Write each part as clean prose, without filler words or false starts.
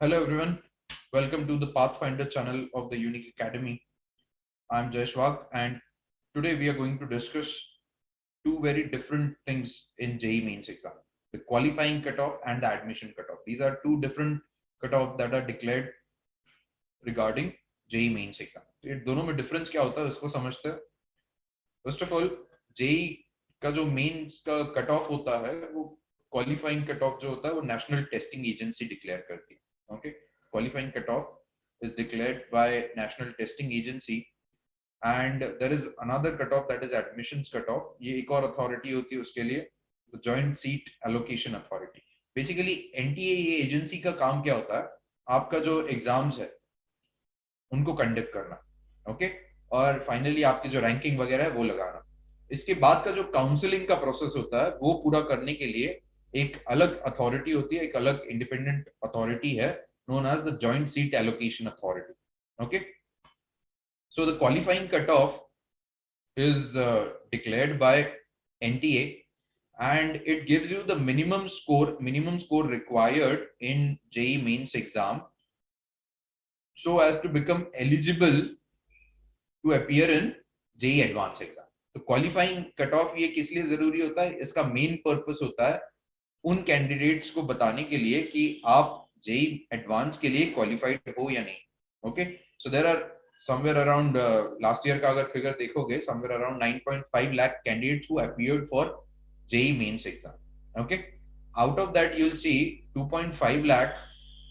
Hello everyone, welcome to the Pathfinder channel of the Unique Academy. I'm Jayesh Wagh and today we are going to discuss two very different things in JEE mains exam. The qualifying cutoff and the admission cutoff. These are two different cutoff that are declared regarding JEE mains exam. ये दोनों में difference क्या होता है इसको समझते हैं. First of all, JEE का जो मेंस का cutoff होता है वो qualifying cutoff जो होता है वो National Testing Agency declare करती है. Okay, qualifying cutoff is declared by National Testing Agency and there is another cutoff that is admissions cutoff. ये एक और authority होती है उसके लिए, the Joint Seat Allocation Authority. Basically NTA ये agency का काम क्या होता है, आपका जो एग्जाम्स है उनको कंडक्ट करना, ओके, और फाइनली आपकी जो रैंकिंग वगैरह है वो लगाना. इसके बाद का जो काउंसलिंग का प्रोसेस होता है वो पूरा करने के लिए एक अलग अथॉरिटी होती है, एक अलग इंडिपेंडेंट अथॉरिटी है known as the Joint Seat Allocation Authority. Okay, so the qualifying cutoff is declared by NTA and it gives you the minimum score required in JEE mains exam so as to become eligible to appear in JEE advanced exam. तो qualifying cut of ये किस लिए जरूरी होता है, इसका main purpose होता है उन कैंडिडेट्स को बताने के लिए कि आप JEE एडवांस के लिए क्वालिफाइड हो या नहीं. Okay, so there are somewhere around last year का अगर फिगर देखोगे somewhere around 9.5 lakh candidates who appeared for JEE mains exam. Okay, out of that you'll see 2.5 lakh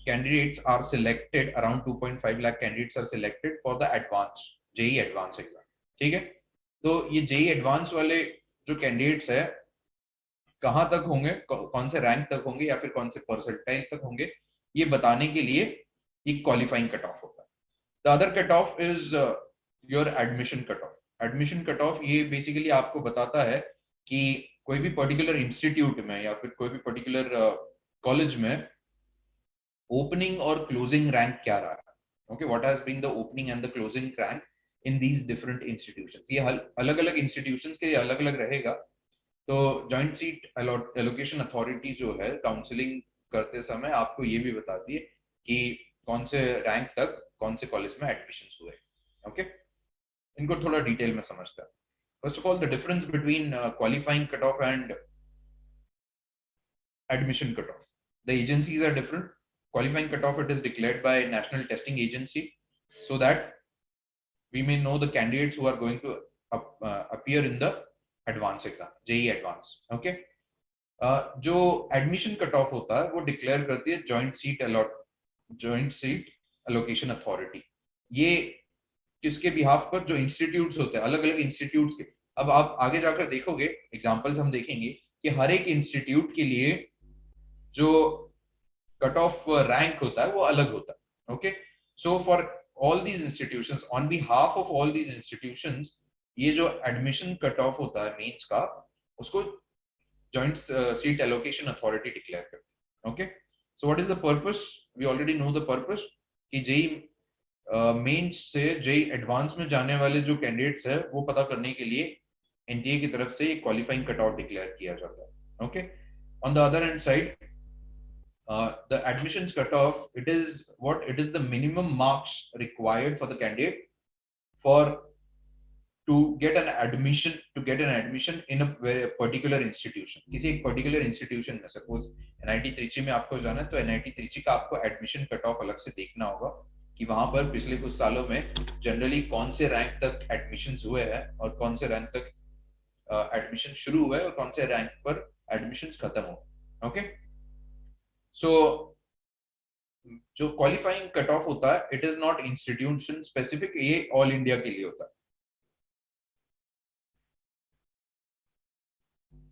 candidates are selected, around 2.5 lakh candidates are selected for the advanced JEE advanced exam. ठीक है, तो ये JEE advance वाले जो candidates है कहां तक होंगे, कौन से रैंक तक होंगे या फिर कौन से परसेंटाइल तक होंगे, ये बताने के लिए एक क्वालिफाइंग कट ऑफ होता है. The other cut off is your admission cut off. Admission cut off ये बेसिकली आपको बताता है कि कोई भी पर्टिकुलर इंस्टीट्यूट में या फिर कोई भी पर्टिकुलर कॉलेज में ओपनिंग और क्लोजिंग रैंक क्या रहा है. Okay, what has been the opening and the closing rank in these different institutions. ये अलग अलग इंस्टीट्यूशंस के लिए अलग अलग रहेगा. तो जॉइंट सीट एलोकेशन अथॉरिटी जो है काउंसलिंग करते समय आपको ये भी बताती है कि कौन से रैंक तक कौन से कॉलेज में एडमिशन हुए. ओके, इनको थोड़ा डिटेल में समझते हैं. First of all the difference between qualifying cut of and admission cutoff. The agencies are different. Qualifying cutoff, it is declared by National Testing Agency so that we may know the candidates who are going to appear in the advanced exam, JEE advanced. Okay, जो admission cutoff होता है वो declare करती है Joint Seat Allocation Authority. ये किसके behalf पर, जो इंस्टीट्यूट्स होते हैं अलग अलग इंस्टीट्यूट्स के. अब आप आगे जाकर देखोगे एग्जांपल्स हम देखेंगे कि हर एक इंस्टीट्यूट के लिए जो कट ऑफ रैंक होता है वो अलग होता है. Okay, so for all these institutions, on behalf of all these institutions, ये जो एडमिशन कट ऑफ होता है मेंस का उसको joint seat allocation authority declare करती है. Okay, so what is the purpose, we already know the purpose कि JEE mains से JEE एडवांस में जाने वाले जो कैंडिडेट्स है वो पता करने के लिए NTA की तरफ से क्वालिफाइंग कट ऑफ डिक्लेयर किया जाता है. Okay, on the other hand side the admissions cutoff, it is the minimum marks required for the candidate for to get an admission in a particular institution. किसी एक particular institution में, suppose NIT Trichy में आपको जाना है तो NIT Trichy का आपको admission cutoff अलग से देखना होगा कि वहां पर पिछले कुछ सालों में जनरली कौन से रैंक तक एडमिशंस हुए हैं और कौन से रैंक तक एडमिशन शुरू हुए और कौन से रैंक पर एडमिशंस खत्म हुए. ओके, सो जो क्वालिफाइंग कट ऑफ होता है it is not institution specific, ये ऑल इंडिया के लिए होता है.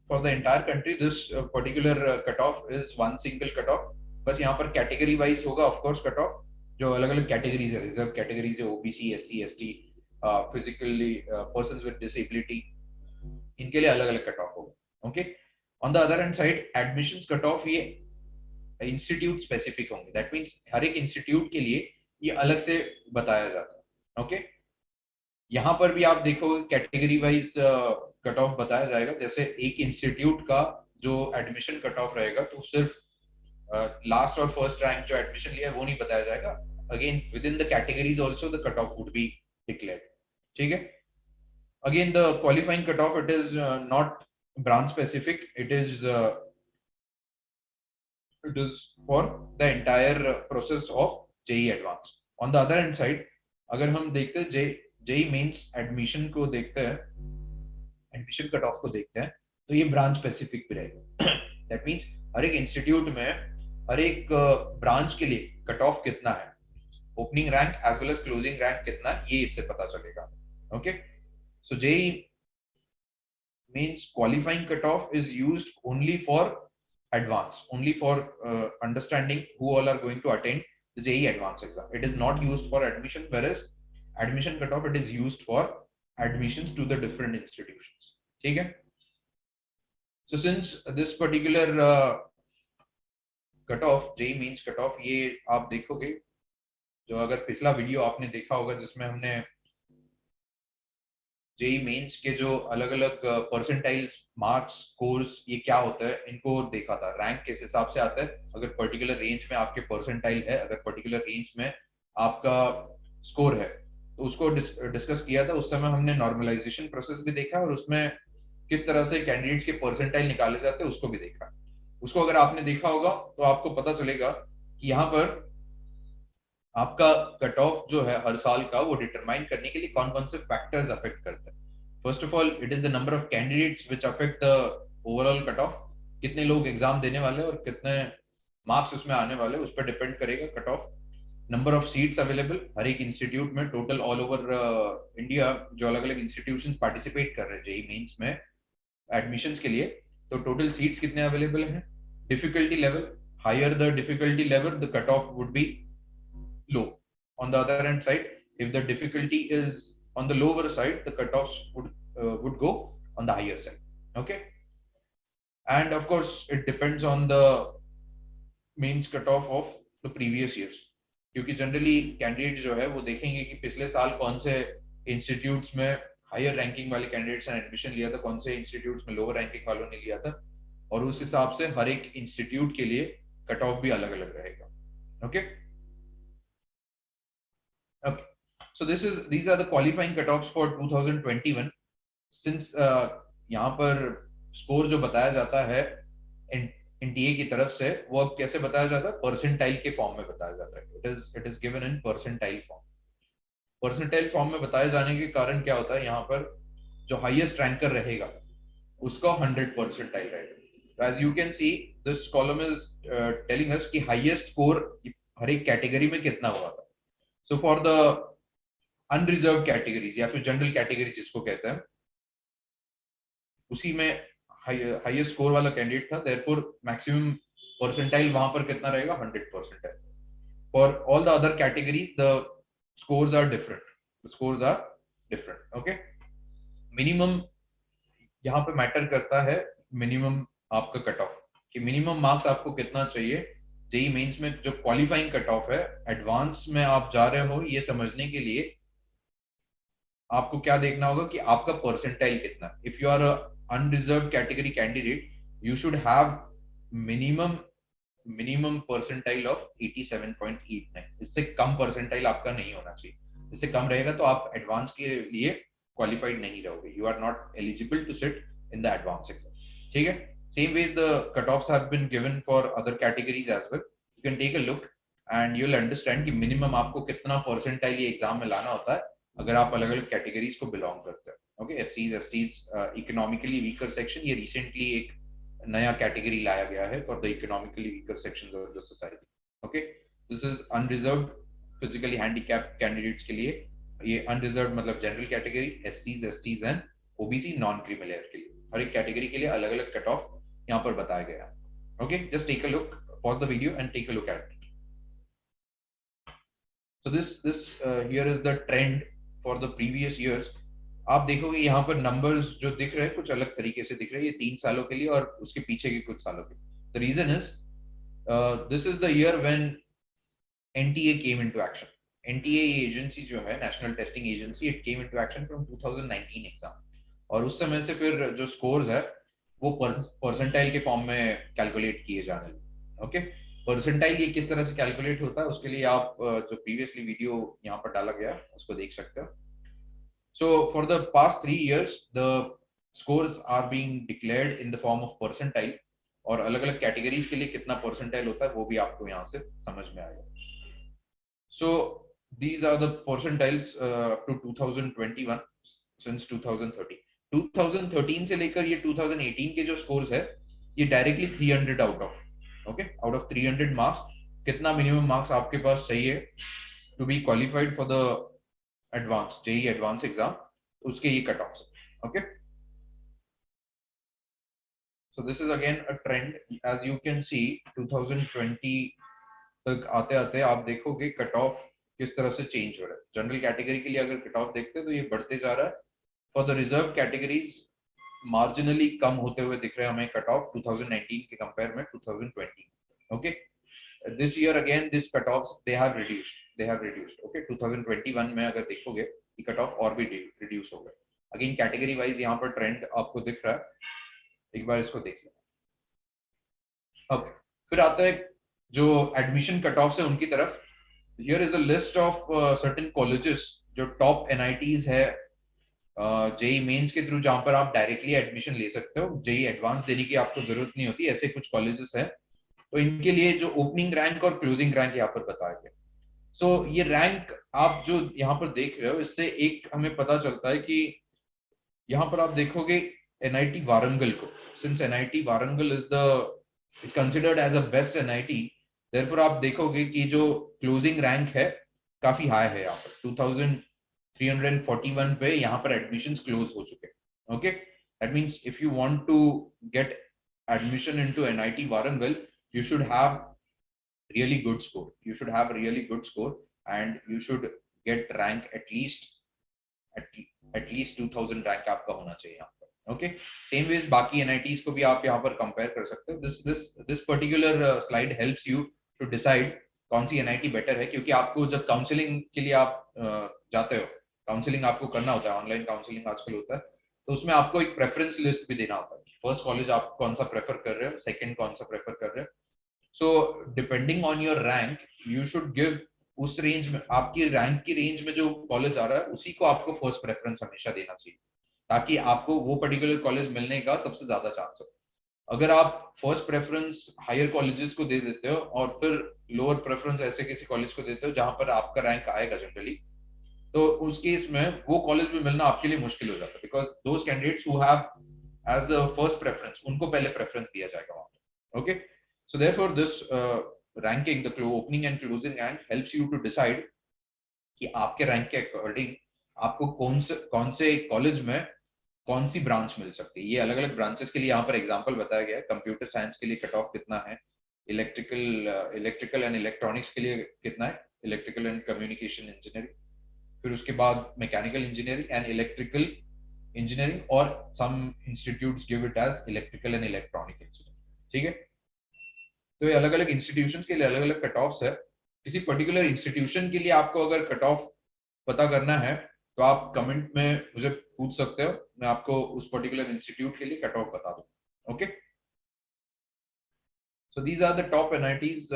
For the entire country this particular cut off is one single cut off. बस यहाँ पर कैटेगरी वाइज होगा ऑफ कोर्स कट ऑफ, जो अलग अलग कैटेगरीज है, रिजर्व कैटेगरीज है, OBC, SC, ST, physically persons with disability, इनके लिए अलग अलग कट ऑफ होगा. Okay, on the other hand side admissions cut off ये इंस्टीट्यूट स्पेसिफिक होंगे. दैट मींस हर एक इंस्टीट्यूट के लिए ये अलग से बताया जाता है. ओके, यहाँ पर भी आप देखो कैटेगरी वाइज कट ऑफ बताया जाएगा. जैसे एक इंस्टीट्यूट का जो एडमिशन कट ऑफ रहेगा तो सिर्फ लास्ट और फर्स्ट रैंक जो एडमिशन लिया है वो नहीं बताया जाएगा. Again with in the categories also the cut off would be declared. ठीक है. Again the qualifying cut of, it is not branch specific, it is for the entire process of JEE Advanced. On the other hand side, अगर हम देखते हैं JEE mains admission को देखते हैं, admission cut off को देखते हैं, तो ये ब्रांच स्पेसिफिक भी रहेगा. दैट मींस हर एक इंस्टीट्यूट में हर एक ब्रांच के लिए कट ऑफ कितना है, opening rank as well as closing rank कितना है, ये इससे पता चलेगा. Okay. So JEE means qualifying cutoff is used only for advance, only for understanding who all are going to attend the JEE advanced exam. It is not used for admission, whereas admission cutoff, it is used for admissions to the different institutions. ठीक है. So since this particular cutoff, JEE means cutoff, ये आप देखोगे, जो अगर पिछला video आपने देखा होगा जिसमें हमने जेई मेंस के जो अलग अलग परसेंटाइल्स, मार्क्स, स्कोर्स, ये क्या होता है, इनको देखा था. रैंक किस हिसाब से आता है, अगर पर्टिकुलर रेंज में आपके परसेंटाइल है, अगर पर्टिकुलर रेंज में आपका स्कोर है, तो उसको डिस्कस किया था. उस समय हमने नॉर्मलाइजेशन प्रोसेस भी देखा और उसमें किस तरह से कैंडिडेट्स के परसेंटाइल निकाले जाते हैं उसको भी देखा. उसको अगर आपने देखा होगा तो आपको पता चलेगा कि यहाँ पर आपका कट ऑफ जो है हर साल का, वो डिटरमाइन करने के लिए कौन कौन से फैक्टर्स अफेक्ट करते हैं. First of all, it is the number of candidates which affect the overall cut off. कितने लोग एग्जाम देने वाले और कितने मार्क्स उसमें आने वाले, उस पर डिपेंड करेगा cut off. Number of seats available हर एक इंस्टीट्यूट में, टोटल ऑल ओवर इंडिया जो अलग अलग इंस्टीट्यूशंस पार्टिसिपेट कर रहे हैं जेईई मेंस में एडमिशंस के लिए, तो टोटल सीट्स कितने अवेलेबल हैं. Difficulty level, higher the difficulty level the cut off would be low. On the other hand side, if the difficulty is on the lower side, the cutoffs would go on the higher side. Okay. And of course, it depends on the means cutoff of the previous years. क्योंकि generally candidate जो है वो देखेंगे कि पिछले साल कौन से इंस्टीट्यूट्स में हायर रैंकिंग वाले कैंडिडेट्स ने एडमिशन लिया था, कौन से इंस्टीट्यूट्स में लोअर रैंकिंग वालों ने लिया था, और उस हिसाब से हर एक इंस्टीट्यूट के लिए कट ऑफ भी अलग अलग रहेगा. Okay. Okay, so these are the qualifying cutoffs for 2021. Since यहाँ पर स्कोर जो बताया जाता है एनटीए की तरफ से, वो अब कैसे बताया जाता है, परसेंटाइल के फॉर्म में बताया जाता है. It is given in percentile form. Percentile form में बताए जाने के कारण क्या होता है, यहाँ पर जो हाईएस्ट रैंकर रहेगा उसका 100 परसेंटाइल रहेगा. As you can see, this column is telling us कि हाईएस्ट स्कोर हर एक कैटेगरी में कितना हुआ था. So for the unreserved categories या फिर जनरल कैटेगरी जिसको कहते हैं, उसी में हाईएस्ट स्कोर वाला कैंडिडेट था, देयरफॉर मैक्सिमम परसेंटाइल वहां पर कितना रहेगा, 100 percentile. For all the other categories the scores are different, okay. Minimum यहाँ पे मैटर करता है, मिनिमम आपका कट ऑफ, कि मिनिमम मार्क्स आपको कितना चाहिए जेई मेंस में. जो क्वालिफाइंग कट ऑफ है, एडवांस में आप जा रहे हो, ये समझने के लिए आपको क्या देखना होगा कि आपका परसेंटाइल कितना. If you are unreserved category candidate, you should have minimum percentile of 87.89. इससे कम परसेंटाइल आपका नहीं होना चाहिए. इससे कम रहेगा तो आप एडवांस के लिए क्वालिफाइड नहीं रहोगे. You are not eligible to sit in the advance exam. ठीक है. Same ways the cutoffs have been given for other categories as well. You can take a look and you'll understand कि minimum आपको कितना percentile ये exam में लाना होता है अगर आप अलग अलग कैटेगरीज को बिलोंग करते हैं. Okay. STs, economically weaker section, ये रिसेंटली एक नया कैटेगरी लाया गया है for the economically weaker sections of the society. Okay. This is unreserved physically handicapped candidates के लिए. ये अनरिजर्व्ड मतलब general category, STs and OBC non creamy के लिए. हर एक कैटेगरी के लिए अलग अलग कट ऑफ यहाँ पर बताया गया. Okay. Just take a look, pause the video and take a look at it. So this here is the trend for the previous years. आप देखोगे यहाँ पर नंबर्स जो दिख रहे हैं कुछ अलग तरीके से दिख रहे हैं. ये 3 सालों के लिए और उसके पीछे के कुछ सालों के. The reason is this is the year when NTA came into action. NTA agency जो है, national testing agency, it came into action from 2019 exam. और उस समय से फिर जो स्कोर्स है वो परसेंटाइल के फॉर्म में कैलकुलेट किए जाने लगे. ओके. परसेंटाइल ये किस तरह से कैलकुलेट होता है उसके लिए आप जो प्रीवियसली वीडियो यहाँ पर डाला गया उसको देख सकते हो. So for the past 3 years, the scores are being declared in the form of percentile. और अलग अलग कैटेगरीज के लिए कितना परसेंटाइल होता है वो भी आपको यहाँ से समझ में आएगा. So these are the percentiles up to 2021 since 2013. 2013 से लेकर ये 2018 के जो स्कोर्स है ये directly 300 out of out of 300 marks कितना मिनिमम मार्क्स आपके पास चाहिए to be qualified for the advance JEE advance exam उसके ये cut off. Okay, so this is again a trend as you can see 2020 तक आते आते आप देखोगे कट ऑफ किस तरह से चेंज हो रहा है. जनरल कैटेगरी के लिए अगर कट ऑफ देखते हैं तो ये बढ़ते जा रहा है. For the reserve categories marginally कम होते हुए दिख रहे हैं हमें कट ऑफ 2019 के कंपेयर में 2020. Okay, this year again this cutoffs they have reduced. Okay, 2021 में अगर देखोगे ये कट ऑफ और भी रिड्यूस हो गए. अगेन कैटेगरी वाइज यहाँ पर ट्रेंड आपको दिख रहा है, एक बार इसको देख लें. अब फिर आता है जो एडमिशन कट ऑफ है उनकी तरफ. Here is a list of certain colleges जो टॉप एनआईटीज है जेई मेंस के थ्रू जहां पर आप डायरेक्टली एडमिशन ले सकते हो. जेई एडवांस देने की आपको जरूरत नहीं होती. ऐसे कुछ कॉलेजेस हैं तो इनके लिए जो ओपनिंग रैंक और क्लोजिंग रैंक यहाँ पर बताया गया. सो ये रैंक आप जो यहाँ पर देख रहे हो इससे एक हमें पता चलता है कि यहाँ पर आप देखोगे एनआईटी वारंगल को, since NIT Warangal is considered as a best NIT, therefore आप देखोगे कि जो क्लोजिंग रैंक है काफी हाई है. यहाँ पर 2341 पे यहाँ पर एडमिशंस क्लोज हो चुके हैं. Okay, that means if you want to get admission into NIT Warangal, you should have really good score. You should have a really good score, and you should get rank at least 2000 rank आपका होना चाहिए यहाँ पर. Okay, same ways बाकी NITs को भी आप यहाँ पर compare कर सकते हो. This particular slide helps you to decide कौन सी NIT better है, क्योंकि आपको जब काउंसलिंग के लिए आप जाते हो, काउंसलिंग आपको करना होता है, ऑनलाइन काउंसलिंग आजकल होता है, तो उसमें आपको एक प्रेफरेंस लिस्ट भी देना होता है. फर्स्ट कॉलेज आप कौन सा प्रेफर कर रहे हो, सेकंड कौन सा प्रेफर कर रहे हो. So depending on your rank you should give उस रेंज में, आपकी रैंक की रेंज में जो कॉलेज आ रहा है उसी को आपको फर्स्ट प्रेफरेंस हमेशा देना चाहिए, ताकि आपको वो पर्टिकुलर कॉलेज मिलने का सबसे ज्यादा चांस हो. अगर आप फर्स्ट प्रेफरेंस हायर कॉलेजेस को दे देते हो और फिर लोअर प्रेफरेंस ऐसे किसी कॉलेज को देते हो जहां पर आपका रैंक आएगा जनरली, तो उस केस में वो कॉलेज में मिलना आपके लिए मुश्किल हो जाता है, because those candidates who have as the first preference उनको पहले प्रेफरेंस दिया जाएगा वहां पर. Okay, so therefore this ranking the opening and closing rank helps you to decide कि आपके रैंक के अकॉर्डिंग आपको कौन से कॉलेज में कौन सी ब्रांच मिल सकती है. ये अलग अलग ब्रांचेस के लिए यहाँ पर एग्जांपल बताया गया है. कंप्यूटर साइंस के लिए कट ऑफ कितना है, इलेक्ट्रिकल एंड इलेक्ट्रॉनिक्स के लिए कितना है, इलेक्ट्रिकल एंड कम्युनिकेशन इंजीनियरिंग, फिर उसके बाद mechanical engineering and electrical engineering, और some institutes give it as electrical and electronic engineering. ठीक है, तो ये अलग अलग इंस्टीट्यूशंस के लिए अलग अलग कट ऑफ्स है. किसी पर्टिकुलर इंस्टीट्यूशन के लिए आपको अगर कट ऑफ पता करना है तो आप कमेंट में मुझे पूछ सकते हो, मैं आपको उस पर्टिकुलर इंस्टीट्यूट के लिए कट ऑफ बता दूं. Okay, so these are the top NITs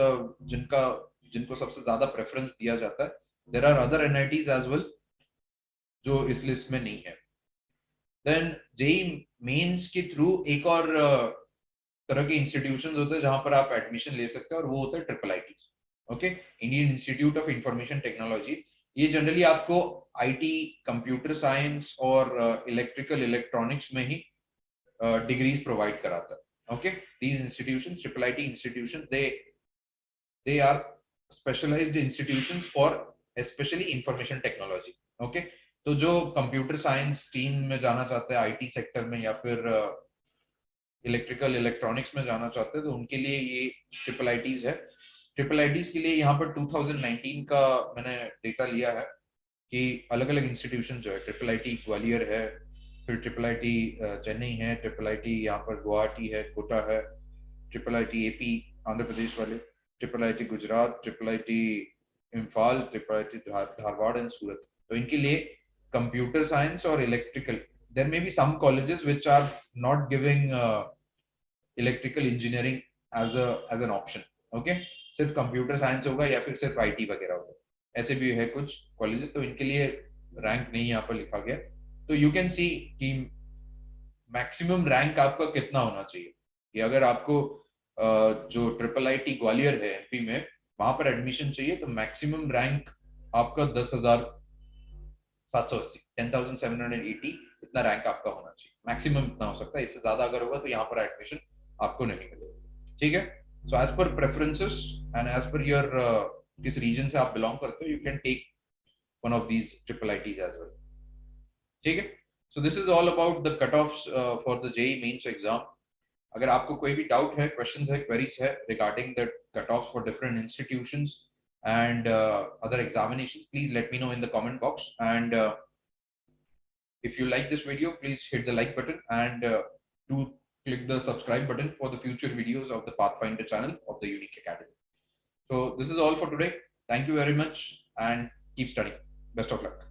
जिनको सबसे ज्यादा प्रेफरेंस दिया जाता है. There are other NITs as well जो इस लिस्ट में नहीं है. देन जेई मेंस के थ्रू एक और तरह के इंस्टीट्यूशंस होते हैं जहां पर आप एडमिशन ले सकते हैं, और वो होता है triple IT. Okay, Indian institute of information technology. ये जनरली आपको आईटी, कंप्यूटर साइंस और इलेक्ट्रिकल इलेक्ट्रॉनिक्स में ही डिग्रीज प्रोवाइड कराता है. Okay, these institutions, triple IT institutions, they are specialized institutions for especially information technology. Okay, तो जो computer science stream में जाना चाहते हैं, आईटी सेक्टर में या फिर इलेक्ट्रिकल इलेक्ट्रॉनिक्स में जाना चाहते हैं, तो उनके लिए ये ट्रिपल आईटीज है. ट्रिपल आईटीज के लिए यहाँ पर 2019 का मैंने डेटा लिया है कि अलग अलग इंस्टीट्यूशन जो है, ट्रिपल आईटी ग्वालियर है, फिर ट्रिपल आईटी चेन्नई है, ट्रिपल आईटी यहाँ पर गुवाहाटी है, कोटा है, triple IT AP Andhra Pradesh वाले, triple IT Gujarat, triple IT Imphal, triple IT Dharwad and Surat. तो इनके लिए कंप्यूटर साइंस और electrical, there may be some colleges which are not giving electrical engineering as an option. Okay, सिर्फ कंप्यूटर साइंस होगा या फिर सिर्फ आईटी वगैरह होगा, ऐसे भी है कुछ कॉलेजेस, तो इनके लिए रैंक नहीं यहाँ पर लिखा गया। तो यू कैन सी कि मैक्सिमम रैंक आपका कितना होना चाहिए, कि अगर आपको जो ट्रिपल आईटी ग्वालियर है एमपी में, वहां पर एडमिशन चाहिए, तो मैक्सिमम रैंक आपका 10,780, 10,780, इतना रैंक आपका होना चाहिए, मैक्सिमम इतना हो सकता है। इससे ज्यादा अगर होगा तो यहाँ पर एडमिशन आपको नहीं मिलेगा। ठीक है, so as per preferences and as per your किस रीजन से आप बिलोंग करते हो, you can take one of these triple ITs as well. ठीक है, so this is all about the cut offs for the JEE mains exam. अगर आपको कोई भी डाउट है, क्वेश्चंस है, क्वेरीज है regarding the cut offs for different institutions and other examinations, please let me know in the comment box. And if you like this video, please hit the like button and do click the subscribe button for the future videos of the Pathfinder channel of the Unique Academy. So this is all for today. Thank you very much and keep studying. Best of luck.